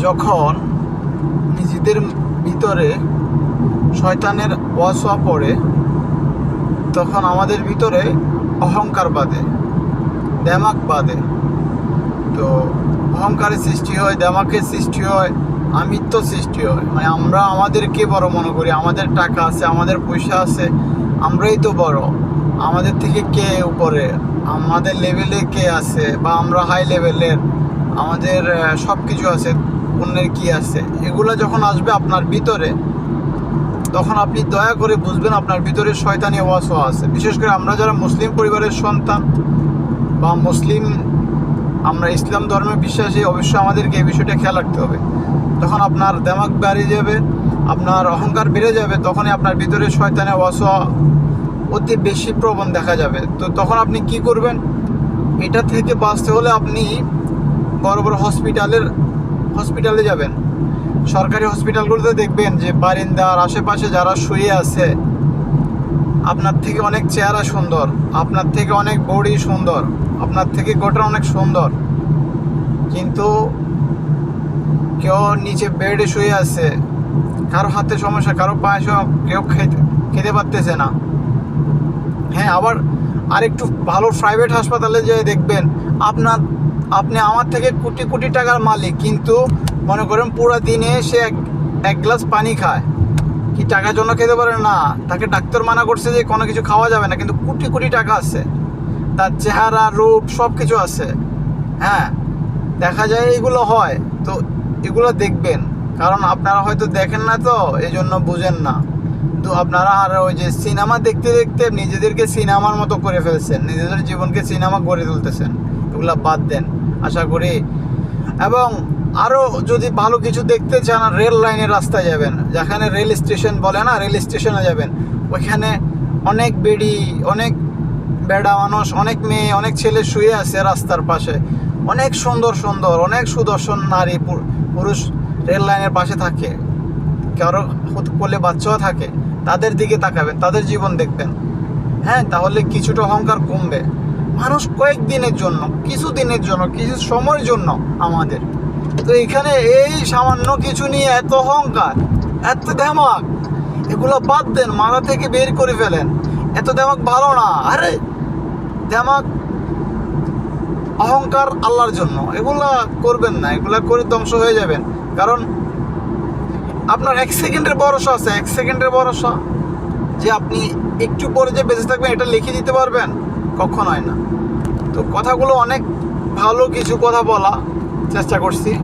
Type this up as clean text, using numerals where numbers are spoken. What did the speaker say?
যখন নিজেদের ভিতরে শয়তানের ওয়াসওয়াসা পড়ে, তখন আমাদের ভিতরে অহংকার বাঁধে, দেমাক বাঁধে। তো অহংকারের সৃষ্টি হয়, দেমাকের সৃষ্টি হয়, আমিত্ব সৃষ্টি হয়। মানে আমরা আমাদেরকে বড় মনে করি, আমাদের টাকা আছে, আমাদের পয়সা আছে, আমরাই তো বড়, আমাদের থেকে কে উপরে, আমাদের লেভেলে কে আছে, বা আমরা হাই লেভেলের, আমাদের সব কিছু আছে, অন্যের কি আছে। এগুলো যখন আসবে আপনার ভিতরে, তখন আপনি দয়া করে বুঝবেন আপনার ভিতরে শয়তানি ওয়াসওয়াসা আছে। বিশেষ করে আমরা যারা মুসলিম পরিবারের সন্তান বা মুসলিম, আমরা ইসলাম ধর্মে বিশ্বাসী, অবশ্যই আমাদেরকে এই বিষয়টা খেয়াল রাখতে হবে। তখন আপনার দেমাগ বেড়ে যাবে, আপনার অহংকার বেড়ে যাবে, তখনই আপনার ভিতরে শয়তানি ওয়াসওয়াসা অতি বেশি প্রবণ দেখা যাবে। তো তখন আপনি কি করবেন? এটা থেকে বাঁচতে হলে আপনি বড় বড় হসপিটালে যাবেন। সরকারি হসপিটালগুলোতে দেখবেন যে বারিন্দার আশেপাশে যারা শুয়ে আছে, আপনার থেকে অনেক চেহারা সুন্দর, আপনার থেকে অনেক বডি সুন্দর, আপনার থেকে গঠন অনেক সুন্দর, কিন্তু কেউ নিচে বেডে শুয়ে আছে, কারো হাতে সমস্যা, কারো পায়ে কেউ খেতে পারতেছে না। হ্যাঁ, আবার আরেকটু ভালো প্রাইভেট হাসপাতালে যেয়ে দেখবেন আপনি আমার থেকে কোটি কোটি টাকার মালিক, কিন্তু মনে করেন পুরো দিনে সে এক গ্লাস পানি খায়, কি টাকার জন্য খেতে পারে না, তাকে ডাক্তার মানা করছে যে কোনো কিছু খাওয়া যাবে না, কিন্তু কোটি কোটি টাকা আছে, তার চেহারা রূপ সব কিছু আছে। হ্যাঁ, দেখা যায় এগুলো হয়। তো এগুলো দেখবেন, কারণ আপনারা হয়তো দেখেন না, তো এই জন্য বুঝেন না। তো আপনারা আর ওই যে সিনেমা দেখতে দেখতে নিজেদেরকে সিনেমার মতো করে ফেলছেন, নিজেদের জীবনকে সিনেমা গড়ে তুলতেছেন। এগুলো বাদ দেন আশা করি। এবং আরও যদি ভালো কিছু দেখতে চান, রেল লাইনের রাস্তায় যাবেন, যেখানে রেল স্টেশন বলে না, রেল স্টেশনে যাবেন। ওইখানে অনেক অনেক বেড়া মানুষ, অনেক মেয়ে, অনেক ছেলে শুয়ে আছে রাস্তার পাশে, অনেক সুন্দর সুন্দর, অনেক সুদর্শন নারী পুরুষ রেল লাইনের পাশে থাকে, কারো কোলে বাচ্চাও থাকে। তাদের দিকে তাকাবেন, তাদের জীবন দেখবেন। হ্যাঁ, তাহলে কিছুটা অহংকার কমবে। মানুষ কয়েকদিনের জন্য, কিছু দিনের জন্য, কিছু সময়ের জন্য আমাদের, তো এখানে এই সামান্য কিছু নিয়ে এত অহংকার, এত দেমাক, এগুলো বাদ দেন, মাথা থেকে বের করে ফেলেন। এত দেমাক ভালো না। আরে দেমাক, অহংকার আল্লাহর জন্য, এগুলা করবেন না, এগুলা করে ধ্বংস হয়ে যাবেন। কারণ আপনার 1 সেকেন্ডের ভরসা আছে, 1 সেকেন্ডের ভরসা যে আপনি একটু পরে যে বেঁচে থাকবেন এটা লিখে দিতে পারবেন, কখনো হয় না। তো কথাগুলো অনেক ভালো কিছু কথা বলা চেষ্টা করছি।